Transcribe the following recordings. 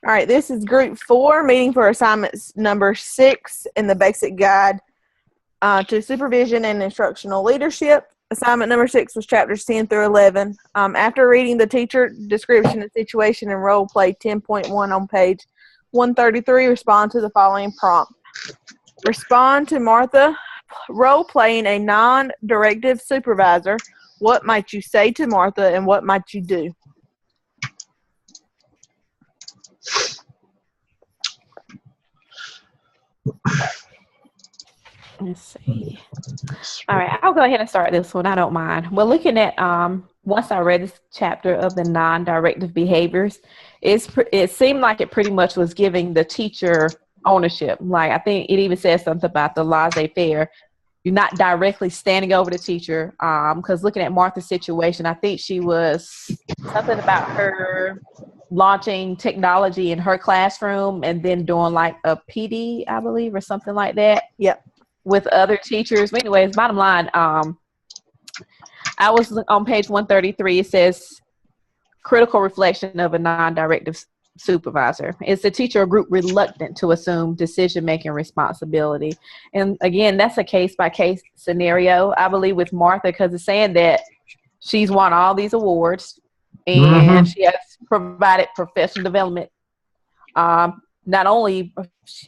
All right, this is group 4, meeting for assignments number 6 in the basic guide to supervision and instructional leadership. Assignment number 6 was chapters 10 through 11. After reading the teacher description and situation and role play 10.1 on page 133, respond to the following prompt. Respond to Martha role playing a non-directive supervisor. What might you say to Martha and what might you do? Let's see. All right, I'll go ahead and start this one. I don't mind. Well, looking at once I read this chapter of the non-directive behaviors, it seemed like it pretty much was giving the teacher ownership. Like I think it even says something about the laissez-faire. You're not directly standing over the teacher. Because looking at Martha's situation, I think she was something about her launching technology in her classroom and then doing like a PD, I believe, or something like that. Yep. With other teachers. But anyways, bottom line, I was on page 133. It says critical reflection of a non-directive supervisor. Is the teacher or group reluctant to assume decision-making responsibility? And again, that's a case-by-case scenario, I believe, with Martha, because it's saying that she's won all these awards and she has provided professional development. Not only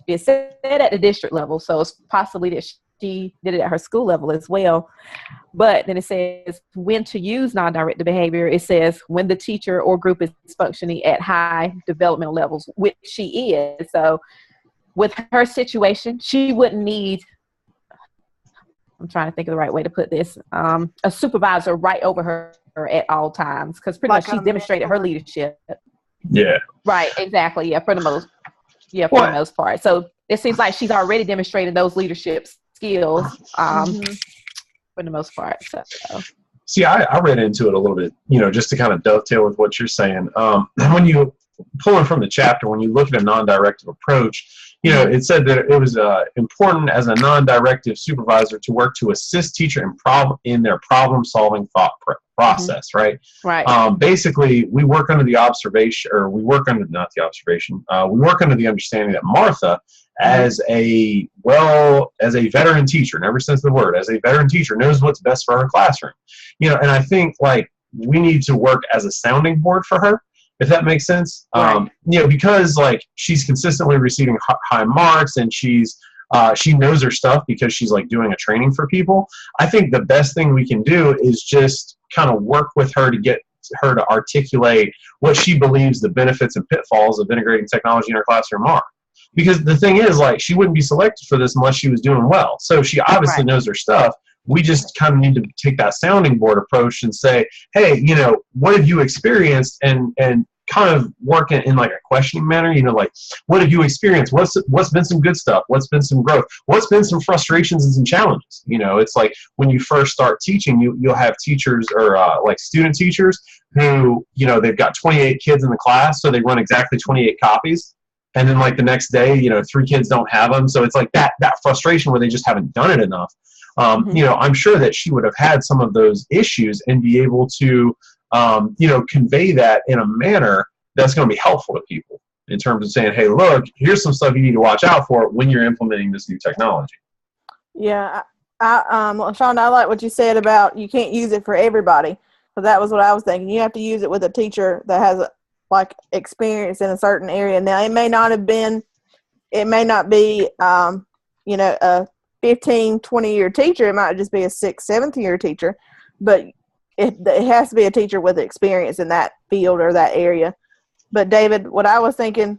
it's said at the district level, so it's possibly that she did it at her school level as well. But then it says when to use non-directive behavior. It says when the teacher or group is functioning at high developmental levels, which she is. So with her situation, she wouldn't need, I'm trying to think of the right way to put this, a supervisor right over her at all times, because pretty much she's demonstrated her leadership. Yeah. Right, exactly. Yeah, for the most part. So it seems like she's already demonstrated those leadership skills for the most part. So see, I read into it a little bit, just to kind of dovetail with what you're saying. When you pulling from the chapter, when you look at a non-directive approach, it said that it was important as a non-directive supervisor to work to assist teacher in their problem-solving thought process, right? Right. Basically, we work under the observation, or we work under, not the observation, we work under the understanding that Martha, as a veteran teacher, in every sense of the word, as a veteran teacher, knows what's best for her classroom. And I think, like, we need to work as a sounding board for her, if that makes sense. Right. Because like she's consistently receiving high marks and she knows her stuff because she's like doing a training for people. I think the best thing we can do is just kind of work with her to get her to articulate what she believes the benefits and pitfalls of integrating technology in her classroom are. Because the thing is, like, she wouldn't be selected for this unless she was doing well. So she obviously knows her stuff. We just kind of need to take that sounding board approach and say, hey, what have you experienced, and kind of work in like a questioning manner, like, what have you experienced? What's been some good stuff? What's been some growth? What's been some frustrations and some challenges? It's like when you first start teaching, you'll have teachers or like student teachers who, they've got 28 kids in the class, so they run exactly 28 copies. And then like the next day, 3 kids don't have them. So it's like that frustration where they just haven't done it enough. I'm sure that she would have had some of those issues and be able to, convey that in a manner that's going to be helpful to people in terms of saying, hey, look, here's some stuff you need to watch out for when you're implementing this new technology. Yeah. Shonda, I like what you said about you can't use it for everybody. So that was what I was thinking. You have to use it with a teacher that has like experience in a certain area. Now it may not be, a 15, 20-year teacher. It might just be a 6th, 7th year teacher, but it has to be a teacher with experience in that field or that area. But David, what I was thinking,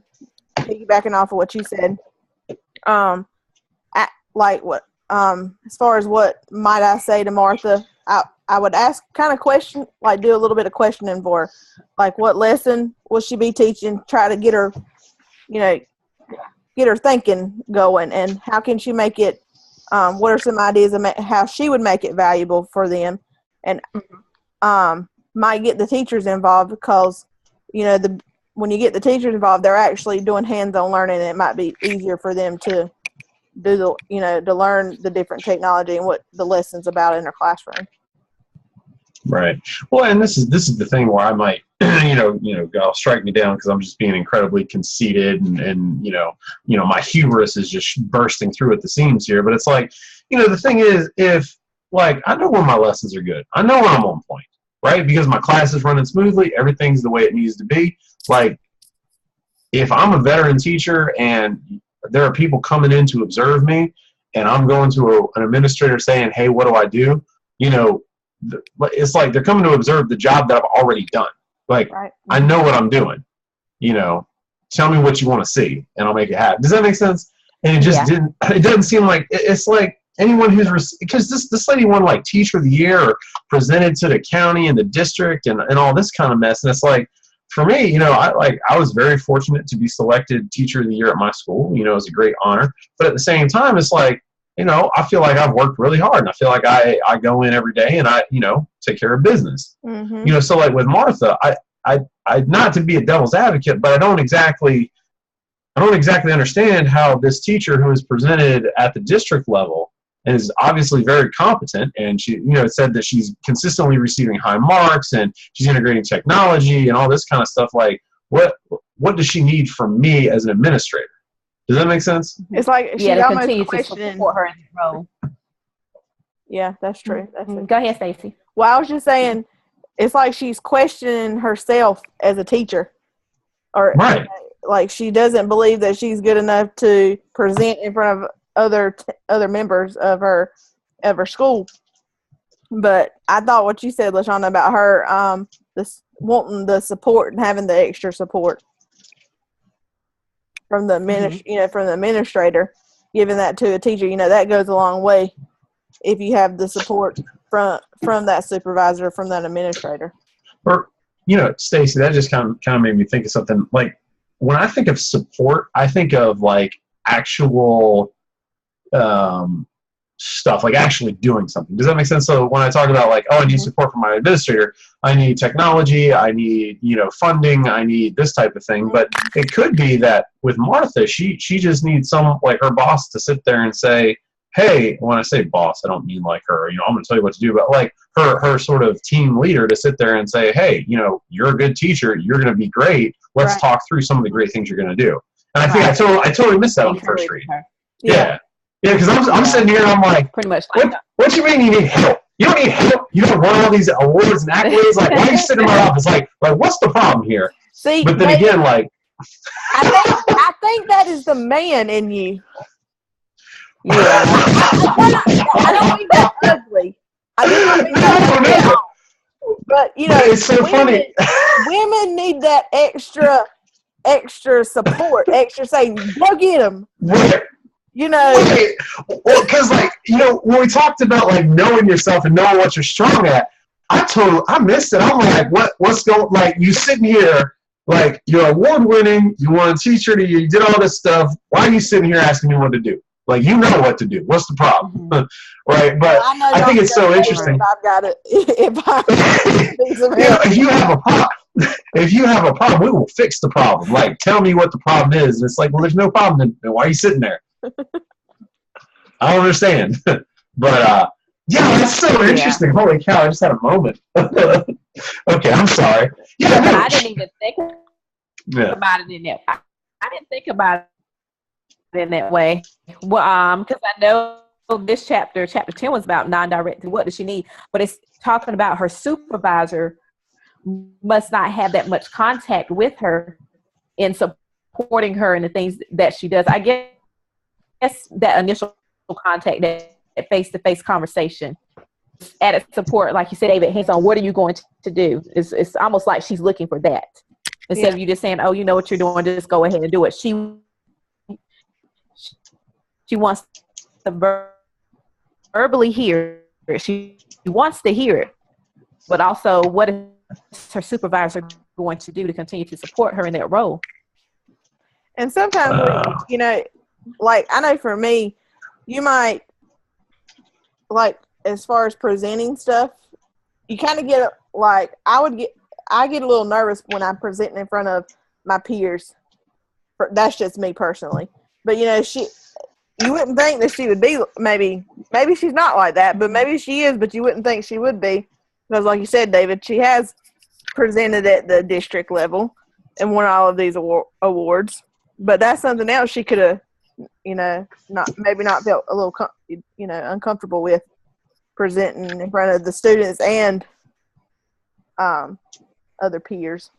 piggybacking off of what you said, as far as what might I say to Martha, I would ask kind of question, like do a little bit of questioning for her. Like what lesson will she be teaching? Try to get her, get her thinking going, and how can she make it, what are some ideas of how she would make it valuable for them? And might get the teachers involved because, when you get the teachers involved, they're actually doing hands-on learning, and it might be easier for them to do to learn the different technology and what the lessons about in their classroom. Right. Well, and this is the thing where I might, I'll strike me down because I'm just being incredibly conceited and my hubris is just bursting through at the seams here. But it's like, the thing is, if like I know when my lessons are good, I know when I'm on point, right? Because my class is running smoothly, everything's the way it needs to be. Like, if I'm a veteran teacher and there are people coming in to observe me, and I'm going to an administrator saying, "Hey, what do I do?" It's like they're coming to observe the job that I've already done. Like, right. I know what I'm doing. Tell me what you want to see, and I'll make it happen. Does that make sense? And it just didn't. It doesn't seem like it's like anyone who's because this lady won like Teacher of the Year or presented to the county and the district and all this kind of mess. And it's like, for me, I was very fortunate to be selected Teacher of the Year at my school. It was a great honor. But at the same time, it's like, I feel like I've worked really hard, and I feel like I go in every day and I, take care of business. Mm-hmm. So like with Martha, I not to be a devil's advocate, but I don't exactly understand how this teacher who is presented at the district level and is obviously very competent, and she, said that she's consistently receiving high marks and she's integrating technology and all this kind of stuff. Like, what does she need from me as an administrator? Does that make sense? It's like she to almost continue questioning. to support her in the role. Yeah, that's true. Go ahead, Stacey. Well, I was just saying, it's like she's questioning herself as a teacher, or right. Like she doesn't believe that she's good enough to present in front of other members of her school. But I thought what you said, LaShonda, about her wanting the support and having the extra support from the from the administrator, giving that to a teacher, that goes a long way if you have the support from that supervisor, from that administrator. Or, Stacey, that just kind of made me think of something. Like, when I think of support, I think of like actual stuff, like actually doing something. Does that make sense? So when I talk about like, I need support from my administrator, I need technology, I need, funding, I need this type of thing. But it could be that with Martha, she just needs some, like her boss, to sit there and say, hey, when I say boss, I don't mean like her, I'm going to tell you what to do, but like her sort of team leader to sit there and say, hey, you're a good teacher, you're going to be great. Let's talk through some of the great things you're going to do. And I think I totally missed that on the first read. Yeah. Yeah, because I'm sitting here and I'm like, pretty much. What you mean you need help? You don't need help. You don't want all these awards and accolades. Like, why are you sitting in my office? Like, what's the problem here? See, but then again, like, I think that is the man in you. Yeah. I don't mean that ugly. I don't mean that ugly. But it's so funny. Women need that extra support. Extra saying, go get him. Right. Because when we talked about like knowing yourself and knowing what you're strong at, I missed it. I'm like, what's going? Like, you sitting here, like, you're award winning, you won Teacher of the Year, you did all this stuff. Why are you sitting here asking me what to do? Like, you know what to do. What's the problem? Mm-hmm. Right? But I think it's so interesting. I've got it. If you have a problem, we will fix the problem. Like, tell me what the problem is. And it's like, well, there's no problem. Then why are you sitting there? I don't understand. But that's so interesting. Holy cow, I just had a moment. Okay, I'm sorry. Yeah, I didn't even think about it in that. I didn't think about it in that way. Well, because I know this chapter 10 was about non-directed. What does she need? But it's talking about her supervisor must not have that much contact with her in supporting her in the things that she does. I guess that initial contact, that face-to-face conversation, added support, like you said, David, hands on, what are you going to do? It's almost like she's looking for that. Instead of you just saying, oh, you know what you're doing, just go ahead and do it. She wants to verbally hear it. She wants to hear it. But also, what is her supervisor going to do to continue to support her in that role? And sometimes, like, I know for me, you might, like, as far as presenting stuff, you kind of get, like, I get a little nervous when I'm presenting in front of my peers. That's just me personally. But, you wouldn't think that she would be, maybe she's not like that, but maybe she is, but you wouldn't think she would be. Because like you said, David, she has presented at the district level and won all of these awards. But that's something else she could have, not felt a little, uncomfortable with presenting in front of the students and other peers.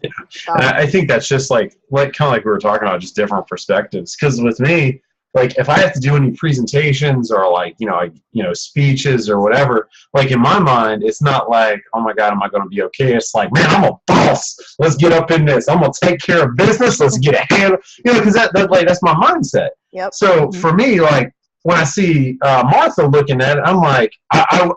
Yeah. And I think that's just like kind of like we were talking about, just different perspectives. Because with me, like if I have to do any presentations or like, speeches or whatever, like in my mind, it's not like, oh my God, am I going to be okay? It's like, man, I'm a boss. Let's get up in this. I'm going to take care of business. Let's get a handle, because that's my mindset. Yep. So for me, like when I see Martha looking at it, I'm like, I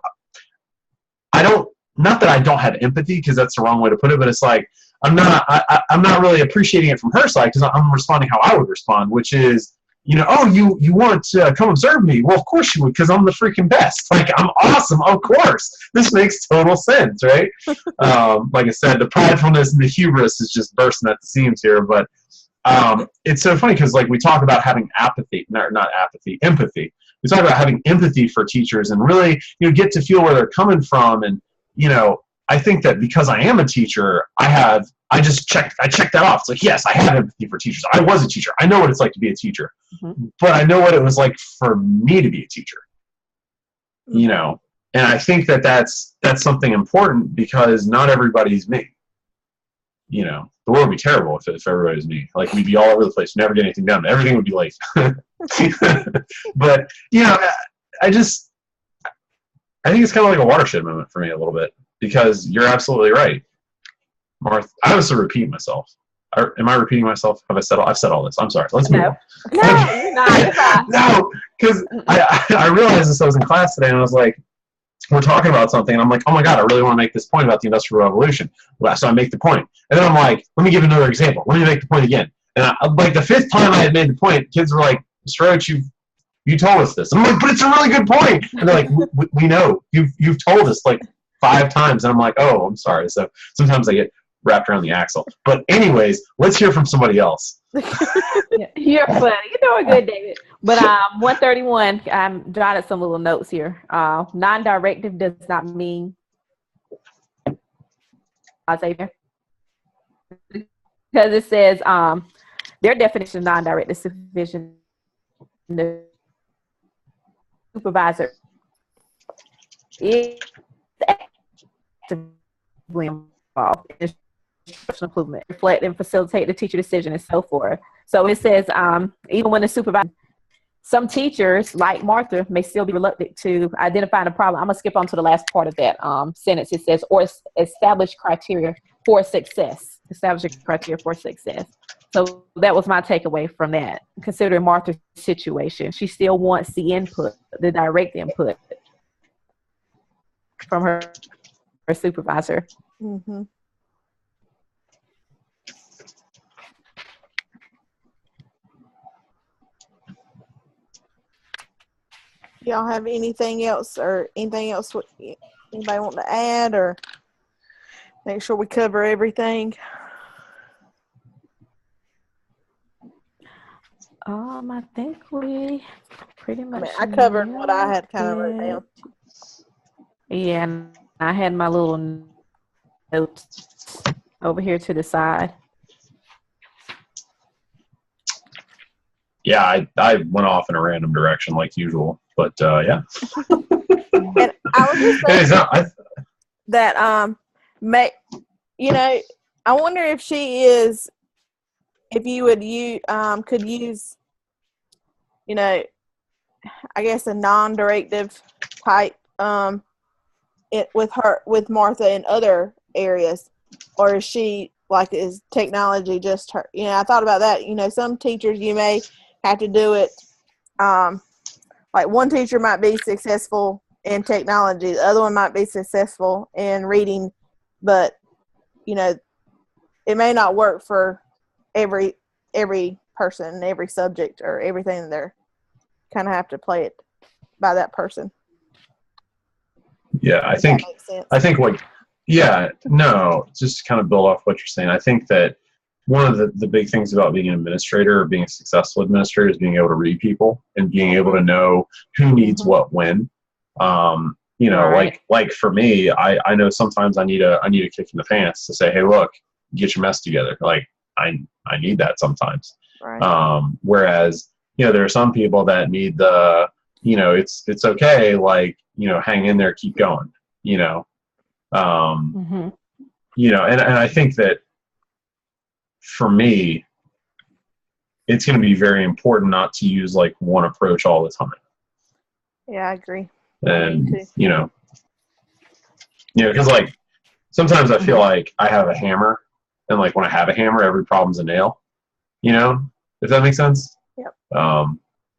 don't, not that I don't have empathy, because that's the wrong way to put it, but it's like, I'm not really appreciating it from her side, because I'm responding how I would respond, which is, you want to come observe me? Well, of course you would, because I'm the freaking best. Like, I'm awesome. Of course. This makes total sense, right? Like I said, the pridefulness and the hubris is just bursting at the seams here. But it's so funny because, like, we talk about having empathy. We talk about having empathy for teachers and really, get to feel where they're coming from. And, I think that because I am a teacher, I checked that off. It's like, yes, I have empathy for teachers. I was a teacher. I know what it's like to be a teacher, but I know what it was like for me to be a teacher, and I think that that's something important, because not everybody's me. The world would be terrible if everybody's me. Like, we'd be all over the place, never get anything done. Everything would be late. But, I think it's kind of like a watershed moment for me a little bit, because you're absolutely right. Martha, I was repeating myself. Am I repeating myself? I've said all this. I'm sorry. Let's move on. No, you're not. No, because I realized this. I was in class today, and I was like, we're talking about something, and I'm like, oh my God, I really want to make this point about the Industrial Revolution. So I make the point. And then I'm like, let me give another example. Let me make the point again. And like the fifth time I had made the point, kids were like, Mr. Roach, you told us this. I'm like, but it's a really good point. And they're like, we know. You've told us like 5 times. And I'm like, oh, I'm sorry. So sometimes I get wrapped around the axle. But anyways, let's hear from somebody else. You're funny. You're doing good, David. But 131, I'm jotted some little notes here. Non-directive does not mean, I'll say there, because it says their definition of non-directive supervision, the supervisor is actively involved in instructional improvement, reflect and facilitate the teacher decision, and so forth. So it says even when the supervisor, some teachers like Martha may still be reluctant to identify the problem. I'm gonna skip on to the last part of that sentence. It says, or establish criteria for success. Establish a criteria for success. So that was my takeaway from that. Considering Martha's situation, she still wants the input, the direct input from her supervisor. Mm-hmm. Y'all have anything else anybody want to add, or make sure we cover everything? I think we pretty much. I covered what I had kind of wrote down. Yeah, and I had my little notes over here to the side. Yeah, I went off in a random direction like usual, but yeah. And I was just saying that I wonder if she is, if you would could use, I guess a non-directive type with Martha in other areas, or is she like, is technology just her? I thought about that. Some teachers you may have to do it. Like one teacher might be successful in technology, the other one might be successful in reading, but it may not work for every person, every subject, or everything. They're kind of have to play it by that person. Yeah, I think just to kind of build off what you're saying, I think that one of the big things about being an administrator or being a successful administrator is being able to read people and being able to know who needs what when. You know, Right. like for me, I know sometimes I need a kick in the pants to say, hey, look, get your mess together. Like I need that sometimes. Right. Whereas, you know, there are some people that need the, you know, it's okay, like, you know, hang in there, keep going, you know. Mm-hmm. You know, and I think that for me, it's going to be very important not to use like one approach all the time. Yeah, I agree. And, Me too. you know, because like sometimes I feel like I have a hammer, and like when I have a hammer, every problem's a nail, you know, if that makes sense. Yep.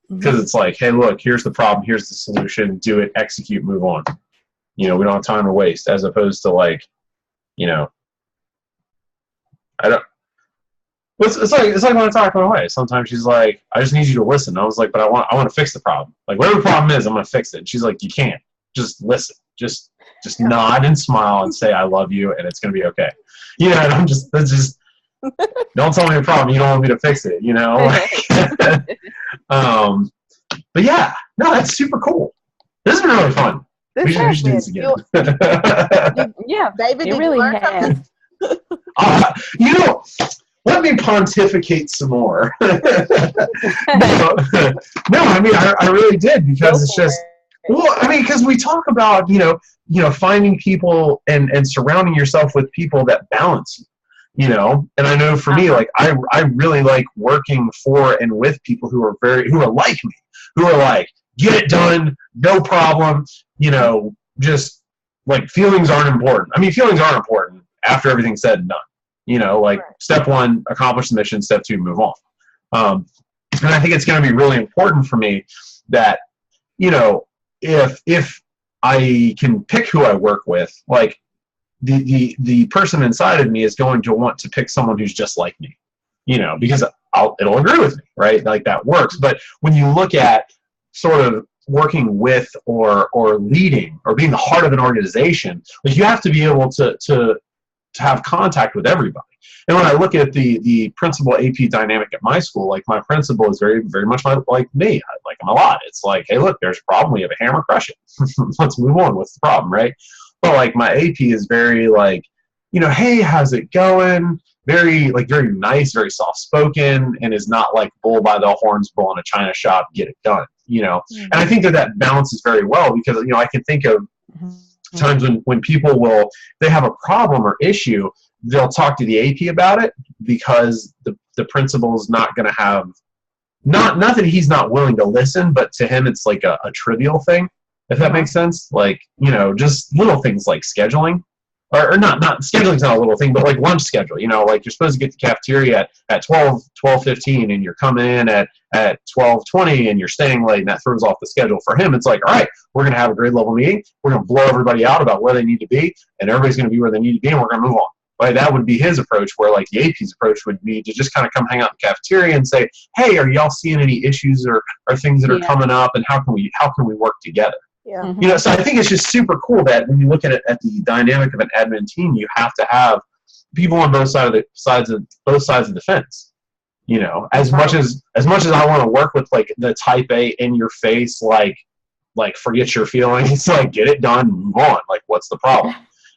Because it's like, hey, look, here's the problem, here's the solution, do it, execute, move on. You know, we don't have time to waste, as opposed to like, you know, I don't. It's like when I talk to my wife. Sometimes she's like, "I just need you to listen." I was like, "But I want to fix the problem. Like whatever the problem is, I'm gonna fix it." And she's like, "You can't. Just listen. Just nod and smile and say I love you, and it's gonna be okay." You know, and that's just don't tell me the problem. You don't want me to fix it. You know. But yeah, no, that's super cool. This has been really fun. We should do this again. Yeah, David, it did really you learn has. You know, let me pontificate some more. No, I mean, I really did, because it's just, well, I mean, because we talk about, you know, finding people and surrounding yourself with people that balance you, you know, and I know for me, like, I really like working for and with people who are like me, who are like, get it done, no problem, you know, just like feelings aren't important. I mean, feelings aren't important after everything's said and done. You know, like step one, accomplish the mission. Step two, move on. And I think it's going to be really important for me that, you know, if I can pick who I work with, like the person inside of me is going to want to pick someone who's just like me, you know, because it'll agree with me, right? Like that works. But when you look at sort of working with or leading or being the heart of an organization, like you have to be able to have contact with everybody. And when I look at the principal AP dynamic at my school, like my principal is very, very much like me. I like him a lot. It's like, hey, look, there's a problem. We have a hammer, crush it. Let's move on. What's the problem, right? But like my AP is very like, you know, hey, how's it going? Very nice, very soft spoken, and is not like bull by the horns, bull in a china shop, get it done, you know. And I think that balances very well, because, you know, I can think of times when people they have a problem or issue, they'll talk to the AP about it, because the principal is not going to have, not that he's not willing to listen, but to him it's like a trivial thing, if that makes sense. Like, you know, just little things like scheduling, or not scheduling's not a little thing, but like lunch schedule, you know, like you're supposed to get to the cafeteria at 12:15 and you're coming in at 12:20 and you're staying late, and that throws off the schedule. For him, it's like, all right, we're going to have a grade level meeting, we're going to blow everybody out about where they need to be, and everybody's going to be where they need to be, and we're going to move on. Right? That would be his approach, where like the AP's approach would be to just kind of come hang out in the cafeteria and say, hey, are y'all seeing any issues or things that are coming up, and how can we work together? Yeah. You know, so I think it's just super cool that when you look at it at the dynamic of an admin team, you have to have people on both sides of the fence. You know, as much as I want to work with like the type A in your face, like forget your feelings, like get it done, move on. Like, what's the problem?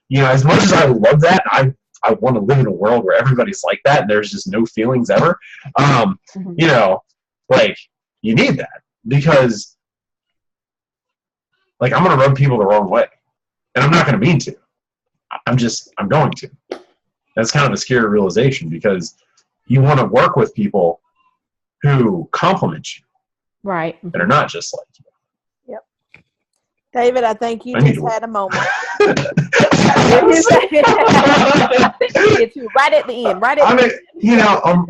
You know, as much as I love that, I want to live in a world where everybody's like that and there's just no feelings ever. You know, like you need that, because like I'm going to rub people the wrong way, and I'm not going to mean to. I'm going to. That's kind of a scary realization, because you want to work with people who complement you. Right. And are not just like you. Yep. David, I think you just had a moment. Right at the end. You know,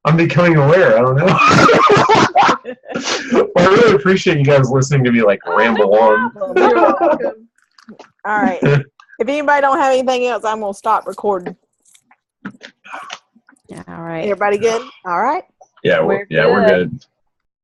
I'm becoming aware. I don't know. I really appreciate you guys listening to me like ramble on. You're welcome. All right. If anybody don't have anything else, I'm gonna stop recording. All right. Everybody good? All right. Yeah, we're good.